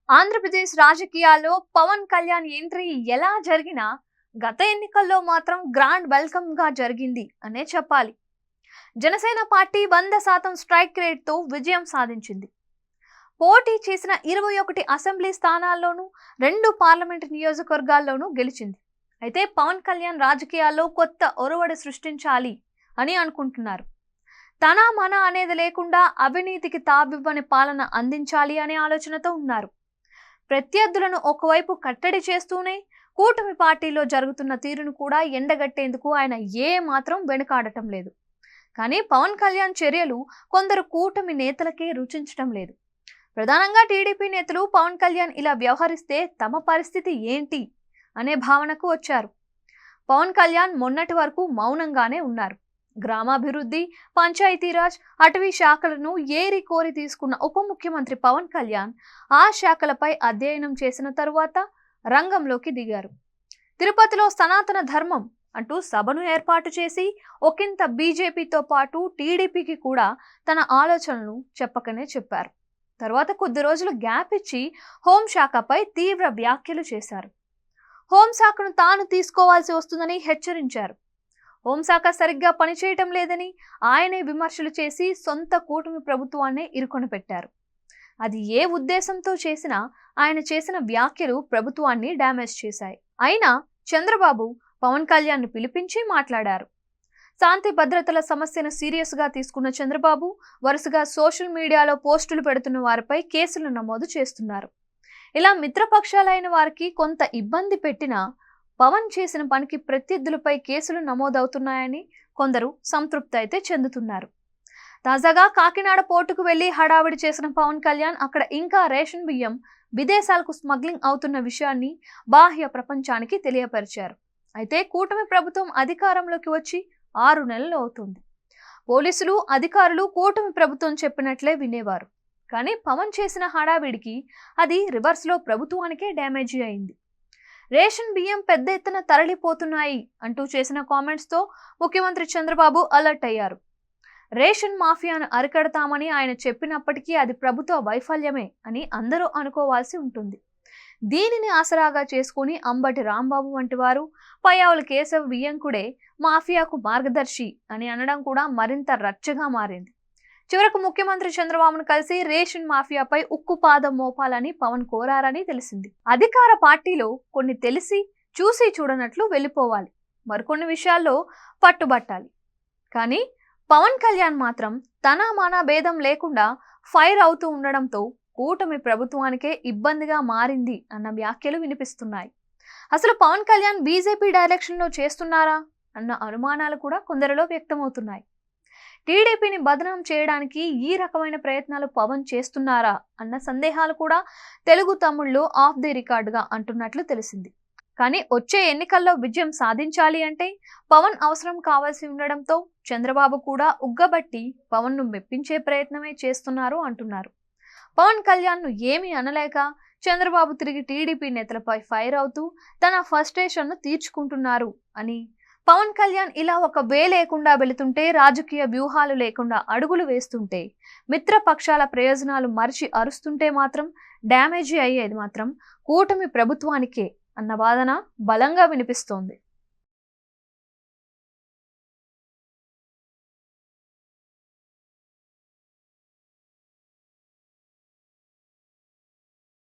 ఆంధ్రప్రదేశ్ రాజకీయాల్లో పవన్ కళ్యాణ్ ఎంట్రీ ఎలా జరిగినా గత ఎన్నికల్లో మాత్రం గ్రాండ్ వెల్కమ్ గా జరిగింది అనే చెప్పాలి. జనసేన పార్టీ 100% స్ట్రైక్ రేట్ తో విజయం సాధించింది. పోటీ చేసిన 21 అసెంబ్లీ స్థానాల్లోనూ 2 పార్లమెంట్ నియోజకవర్గాల్లోనూ గెలిచింది. అయితే పవన్ కళ్యాణ్ రాజకీయాల్లో కొత్త ఒరవడి సృష్టించాలి అని అనుకుంటున్నారు. తన మన అనేది లేకుండా అవినీతికి తావివ్వని పాలన అందించాలి అనే ఆలోచనతో ఉన్నారు. ప్రత్యర్థులను ఒకవైపు కట్టడి చేస్తూనే కూటమి పార్టీలో జరుగుతున్న తీరును కూడా ఎండగట్టేందుకు ఆయన ఏ మాత్రం వెనుకాడటం లేదు. కానీ పవన్ కళ్యాణ్ చర్యలు కొందరు కూటమి నేతలకే రుచించడం లేదు. ప్రధానంగా టీడీపీ నేతలు పవన్ కళ్యాణ్ ఇలా వ్యవహరిస్తే తమ పరిస్థితి ఏంటి అనే భావనకు వచ్చారు. పవన్ కళ్యాణ్ మొన్నటి వరకు మౌనంగానే ఉన్నారు. గ్రామాభివృద్ధి, పంచాయతీరాజ్, అటవీ శాఖలను ఏరి కోరి తీసుకున్న ఉప ముఖ్యమంత్రి పవన్ కళ్యాణ్ ఆ శాఖలపై అధ్యయనం చేసిన తరువాత రంగంలోకి దిగారు. తిరుపతిలో సనాతన ధర్మం అంటూ సభను ఏర్పాటు చేసి ఒకంత బీజేపీతో పాటు టీడీపీకి కూడా తన ఆలోచనలను చెప్పకనే చెప్పారు. తర్వాత కొద్ది రోజులు గ్యాప్ ఇచ్చి హోంశాఖపై తీవ్ర వ్యాఖ్యలు చేశారు. హోంశాఖను తాను తీసుకోవాల్సి వస్తుందని హెచ్చరించారు. హోంశాఖ సరిగ్గా పనిచేయటం లేదని ఆయనే విమర్శలు చేసి సొంత కూటమి ప్రభుత్వాన్నే ఇరుకొని పెట్టారు. అది ఏ ఉద్దేశంతో చేసినా ఆయన చేసిన వ్యాఖ్యలు ప్రభుత్వాన్ని డ్యామేజ్ చేశాయి. అయినా చంద్రబాబు పవన్ కళ్యాణ్ ను పిలిపించి మాట్లాడారు. శాంతి భద్రతల సమస్యను సీరియస్ గా తీసుకున్న చంద్రబాబు వరుసగా సోషల్ మీడియాలో పోస్టులు పెడుతున్న వారిపై కేసులు నమోదు చేస్తున్నారు. ఇలా మిత్రపక్షాలైన వారికి కొంత ఇబ్బంది పెట్టినా పవన్ చేసిన పనికి ప్రత్యర్థులపై కేసులు నమోదవుతున్నాయని కొందరు సంతృప్తి అయితే చెందుతున్నారు. తాజాగా కాకినాడ పోర్టుకు వెళ్లి హడావిడి చేసిన పవన్ కళ్యాణ్ అక్కడ ఇంకా రేషన్ బియ్యం విదేశాలకు స్మగ్లింగ్ అవుతున్న విషయాన్ని బాహ్య ప్రపంచానికి తెలియపరిచారు. అయితే కూటమి ప్రభుత్వం అధికారంలోకి వచ్చి 6 నెలలు అవుతుంది. పోలీసులు, అధికారులు కూటమి ప్రభుత్వం చెప్పినట్లే వినేవారు. కానీ పవన్ చేసిన హడావిడికి అది రివర్స్ లో ప్రభుత్వానికే డ్యామేజీ అయింది. రేషన్ బియ్యం పెద్ద ఎత్తున తరలిపోతున్నాయి అంటూ చేసిన కామెంట్స్ తో ముఖ్యమంత్రి చంద్రబాబు అలర్ట్ అయ్యారు. రేషన్ మాఫియాను అరికడతామని ఆయన చెప్పినప్పటికీ అది ప్రభుత్వ వైఫల్యమే అని అందరూ అనుకోవాల్సి ఉంటుంది. దీనిని ఆసరాగా చేసుకుని అంబటి రాంబాబు వంటి వారు, పయ్యావుల కేశవ బియ్యంకుడే మాఫియాకు మార్గదర్శి అని అనడం కూడా మరింత రచ్చగా మారింది. చివరకు ముఖ్యమంత్రి చంద్రబాబును కలిసి రేషన్ మాఫియాపై ఉక్కుపాదం మోపాలని పవన్ కోరారని తెలిసింది. అధికార పార్టీలో కొన్ని తెలిసి చూసి చూడనట్లు వెళ్ళిపోవాలి, మరికొన్ని విషయాల్లో పట్టుబట్టాలి. కానీ పవన్ కళ్యాణ్ మాత్రం తన మన భేదం లేకుండా ఫైర్ అవుతూ ఉండడంతో కూటమి ప్రభుత్వానికే ఇబ్బందిగా మారింది అన్న వ్యాఖ్యలు వినిపిస్తున్నాయి. అసలు పవన్ కళ్యాణ్ బీజేపీ డైరెక్షన్ లో చేస్తున్నారా అన్న అనుమానాలు కూడా కొందరిలో వ్యక్తమవుతున్నాయి. టీడీపీని బదనాం చేయడానికి ఈ రకమైన ప్రయత్నాలు పవన్ చేస్తున్నారా అన్న సందేహాలు కూడా తెలుగు తమ్ముళ్ళు ఆఫ్ ది రికార్డుగా అంటున్నట్లు తెలిసింది. కానీ వచ్చే ఎన్నికల్లో విజయం సాధించాలి అంటే పవన్ అవసరం కావాల్సి ఉండడంతో చంద్రబాబు కూడా ఉగ్గబట్టి పవన్ ను మెప్పించే ప్రయత్నమే చేస్తున్నారు అంటున్నారు. పవన్ కళ్యాణ్ ను ఏమీ అనలేక చంద్రబాబు తిరిగి టీడీపీ నేతలపై ఫైర్ అవుతూ తన ఫ్రస్ట్రేషన్ ను తీర్చుకుంటున్నారు అని, పవన్ కళ్యాణ్ ఇలా ఒక వే లేకుండా వెళుతుంటే, రాజకీయ వ్యూహాలు లేకుండా అడుగులు వేస్తుంటే, మిత్రపక్షాల ప్రయోజనాలు మరిచి అరుస్తుంటే మాత్రం డ్యామేజీ అయ్యేది మాత్రం కూటమి ప్రభుత్వానికే అన్న వాదన బలంగా వినిపిస్తోంది.